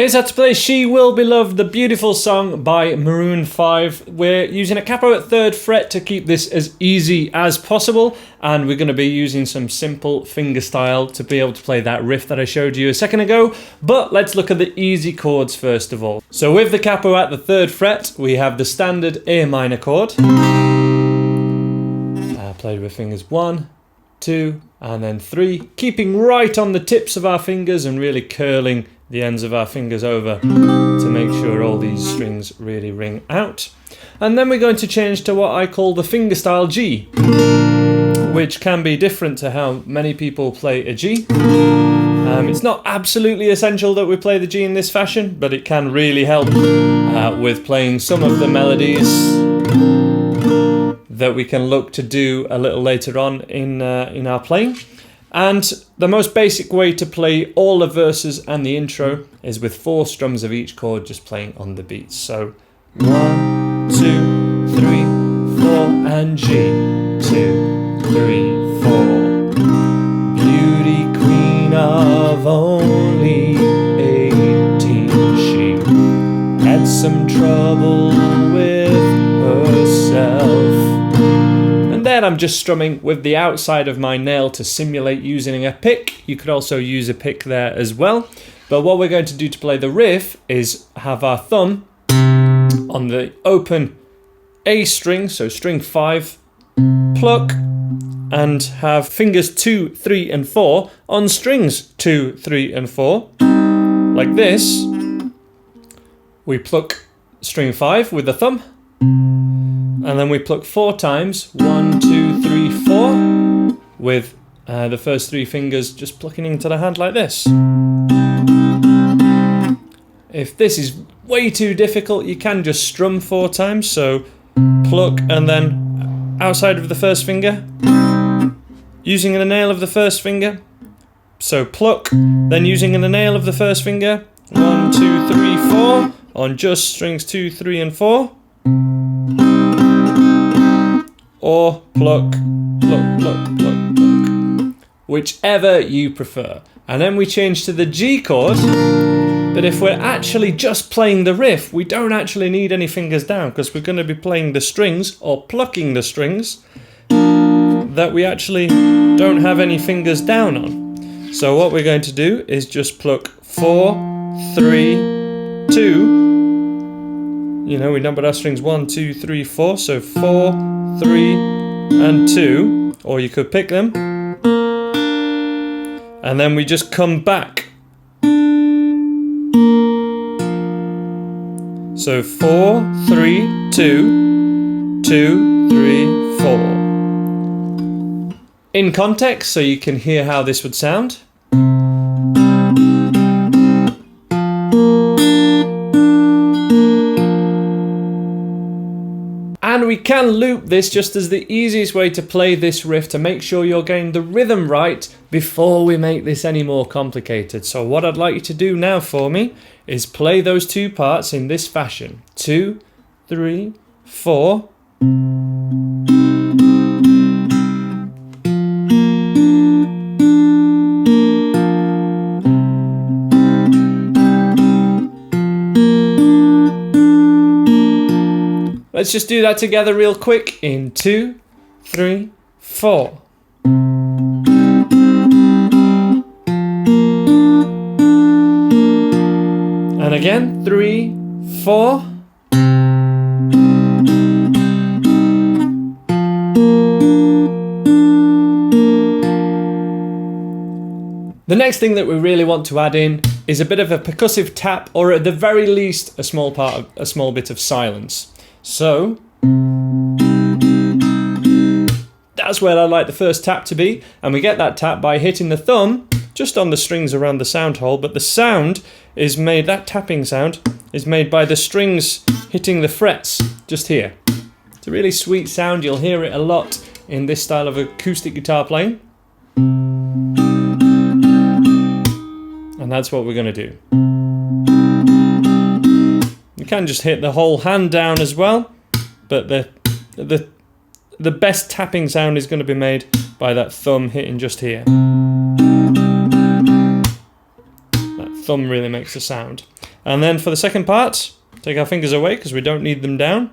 Here's how to play She Will Be Loved, the beautiful song by Maroon 5. We're using a capo at 3rd fret to keep this as easy as possible, and we're going to be using some simple fingerstyle to be able to play that riff that I showed you a second ago. But let's look at the easy chords first of all. So with the capo at the 3rd fret, we have the standard A minor chord. Played with fingers 1, 2, and then 3, keeping right on the tips of our fingers and really curling the ends of our fingers over to make sure all these strings really ring out. And then we're going to change to what I call the fingerstyle G, which can be different to how many people play a G. It's not absolutely essential that we play the G in this fashion, but it can really help with playing some of the melodies that we can look to do a little later on in our playing. And the most basic way to play all the verses and the intro is with 4 strums of each chord just playing on the beats. So 1, 2, 3, 4 and G, 2, 3, 4. Beauty queen of only 18, she had some trouble with herself. Then I'm just strumming with the outside of my nail to simulate using a pick. You could also use a pick there as well. But what we're going to do to play the riff is have our thumb on the open A string, so string 5, pluck, and have fingers 2, 3 and 4 on strings 2, 3 and 4. Like this. We pluck string 5 with the thumb. And then we pluck 4 times, 1, 2, 3, 4, with the first 3 fingers just plucking into the hand like this. If this is way too difficult, you can just strum 4 times, so pluck and then outside of the first finger, using the nail of the first finger, so pluck, then using the nail of the first finger, 1, 2, 3, 4, on just strings 2, 3 and 4. Or pluck, pluck, pluck, pluck, pluck, whichever you prefer. And then we change to the G chord, but if we're actually just playing the riff, we don't actually need any fingers down because we're going to be playing the strings or plucking the strings that we actually don't have any fingers down on. So what we're going to do is just pluck 4, 3, 2. You know, we numbered our strings 1, 2, 3, 4, so 4, 3 and 2, or you could pick them, and then we just come back. So 4, 3, 2, 2, 3, 4. In context, so you can hear how this would sound. And we can loop this just as the easiest way to play this riff to make sure you're getting the rhythm right before we make this any more complicated. So what I'd like you to do now for me is play those 2 parts in this fashion. 2, 3, 4. Let's just do that together real quick in 2, 3, 4. And again, 3, 4. The next thing that we really want to add in is a bit of a percussive tap, or at the very least, a small bit of silence. So that's where I like the first tap to be, and we get that tap by hitting the thumb just on the strings around the sound hole, but the sound is made, that tapping sound is made by the strings hitting the frets just here. It's a really sweet sound, you'll hear it a lot in this style of acoustic guitar playing. And that's what we're going to do. You can just hit the whole hand down as well, but the best tapping sound is going to be made by that thumb hitting just here. That thumb really makes a sound. And then for the second part, take our fingers away because we don't need them down.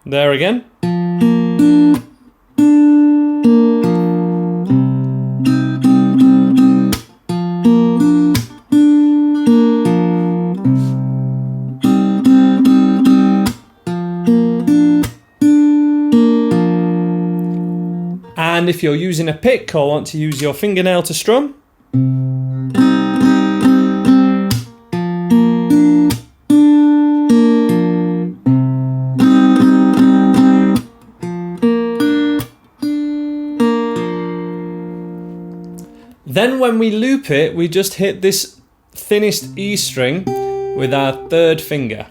There again. And if you're using a pick or want to use your fingernail to strum, then when we loop it, we just hit this thinnest E string with our third finger.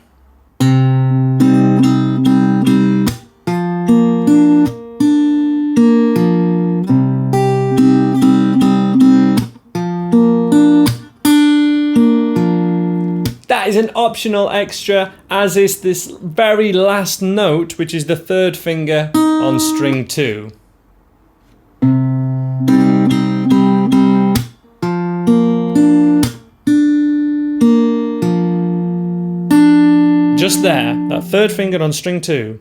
That is an optional extra, as is this very last note, which is the third finger on string 2. Just there, that third finger on string 2.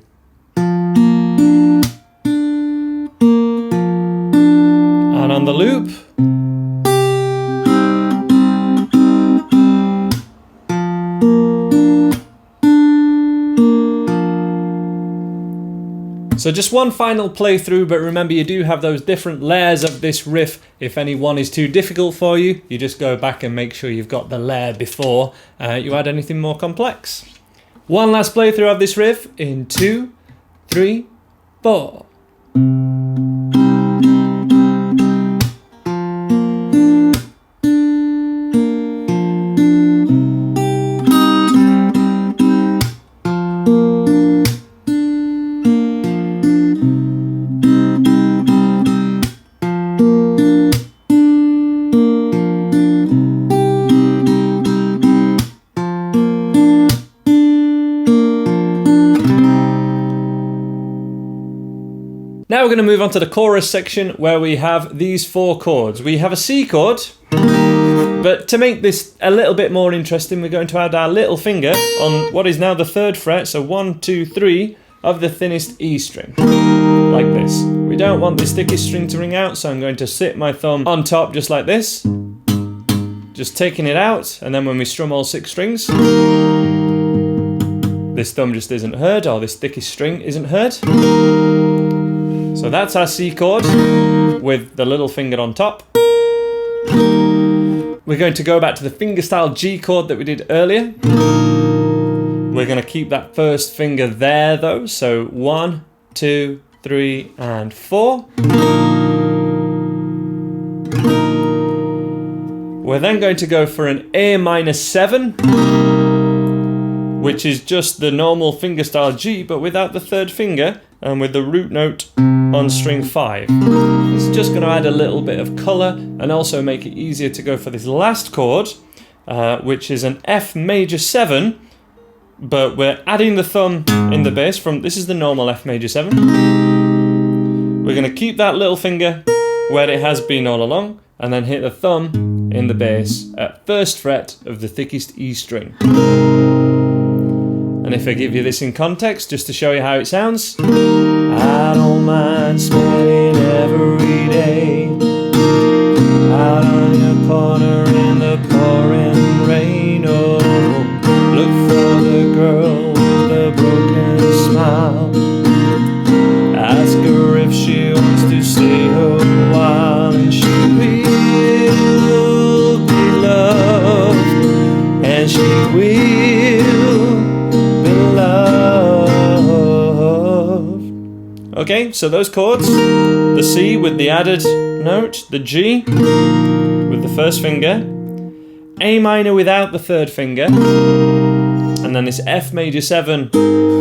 And on the loop, so just one final playthrough, but remember you do have those different layers of this riff. If any one is too difficult for you, you just go back and make sure you've got the layer before you add anything more complex. One last playthrough of this riff in 2, 3, 4. Now we're going to move on to the chorus section where we have these 4 chords. We have a C chord, but to make this a little bit more interesting, we're going to add our little finger on what is now the 3rd fret, so 1, 2, 3 of the thinnest E string, like this. We don't want this thickest string to ring out, so I'm going to sit my thumb on top just like this, just taking it out, and then when we strum all 6 strings, this thumb just isn't heard, or this thickest string isn't heard. So that's our C chord with the little finger on top. We're going to go back to the fingerstyle G chord that we did earlier. We're going to keep that first finger there though. So 1, 2, 3, and 4. We're then going to go for an A minor 7, which is just the normal fingerstyle G, but without the 3rd finger and with the root note on string 5. It's just going to add a little bit of colour and also make it easier to go for this last chord, which is an F major 7, but we're adding the thumb in the bass from, this is the normal F major 7. We're going to keep that little finger where it has been all along and then hit the thumb in the bass at 1st fret of the thickest E string. And if I give you this in context, just to show you how it sounds, I don't mind spending every day out on your corner in the pouring rain. Oh, look for the girl with a broken smile. Ask her if she wants to stay a while, and she will be loved, and she will be loved. Okay, so those chords, the C with the added note, the G with the 1st finger, A minor without the 3rd finger, and then this F major 7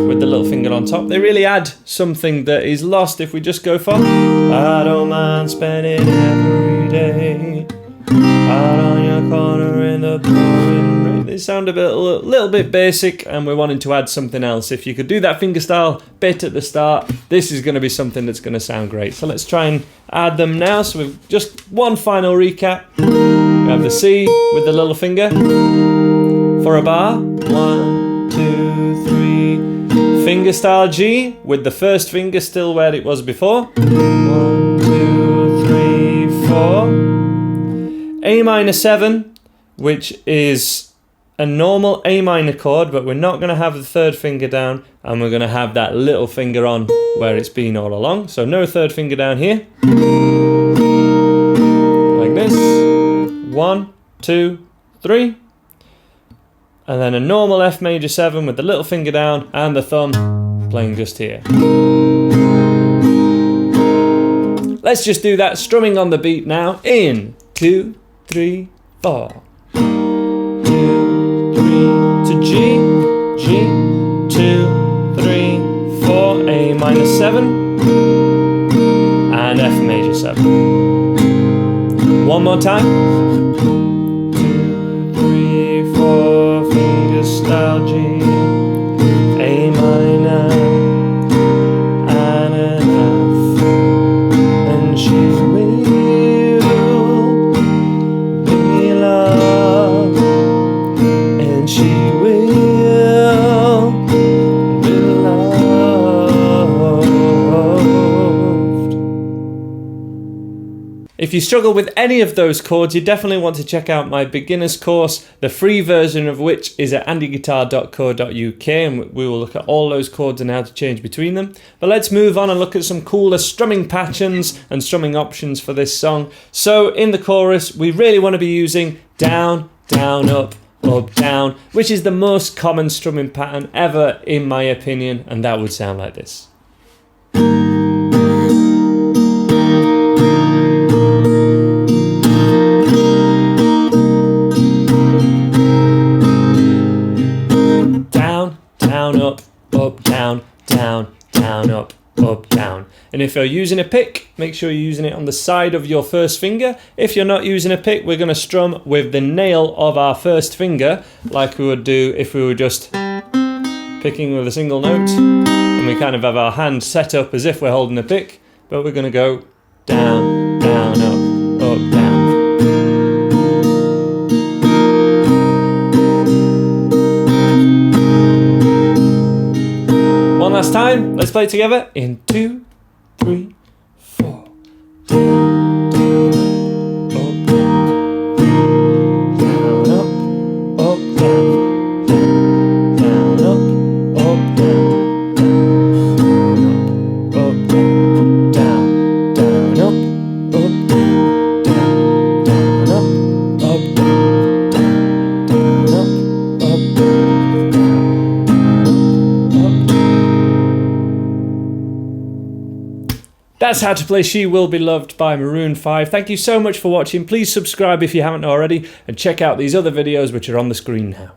with the little finger on top. They really add something that is lost if we just go for I don't mind spending every day out on your corner in the pouring rain. They sound a little bit basic, and we're wanting to add something else. If you could do that fingerstyle bit at the start, this is going to be something that's going to sound great. So let's try and add them now. So we've just one final recap. We have have the C with the little finger for a bar. 1, 2, 3. Fingerstyle G with the first finger still where it was before. 1, 2, 3, 4. A minor 7, which is a normal A minor chord, but we're not going to have the third finger down, and we're going to have that little finger on where it's been all along. So no third finger down here. Like this. 1, 2, 3. And then a normal F major 7 with the little finger down and the thumb playing just here. Let's just do that strumming on the beat now. In 2, 3, 4. 2, 3 to G, G, 2, 3, 4, A minor 7, and F major 7. One more time. 2, 3, 4, fingerstyle G, A minor, and an F, and she will be loved, and she will be loved. If you struggle with any of those chords, you definitely want to check out my beginner's course, the free version of which is at andyguitar.co.uk, and we will look at all those chords and how to change between them. But let's move on and look at some cooler strumming patterns and strumming options for this song. So in the chorus, we really want to be using down, down, up, down, which is the most common strumming pattern ever in my opinion, and that would sound like this. Down, down, up, down, down, down, up, down. And if you're using a pick, make sure you're using it on the side of your first finger. If you're not using a pick, we're going to strum with the nail of our first finger, like we would do if we were just picking with a single note. And we kind of have our hand set up as if we're holding a pick, but we're going to go down, down, up, down. One last time, let's play it together in 2, 3, 4. Down, down, up, down, down, up, down, down, down, down, up, down, up, down, down, up, That's how to play She Will Be Loved by Maroon 5. Thank you so much for watching. Please subscribe if you haven't already, and check out these other videos which are on the screen now.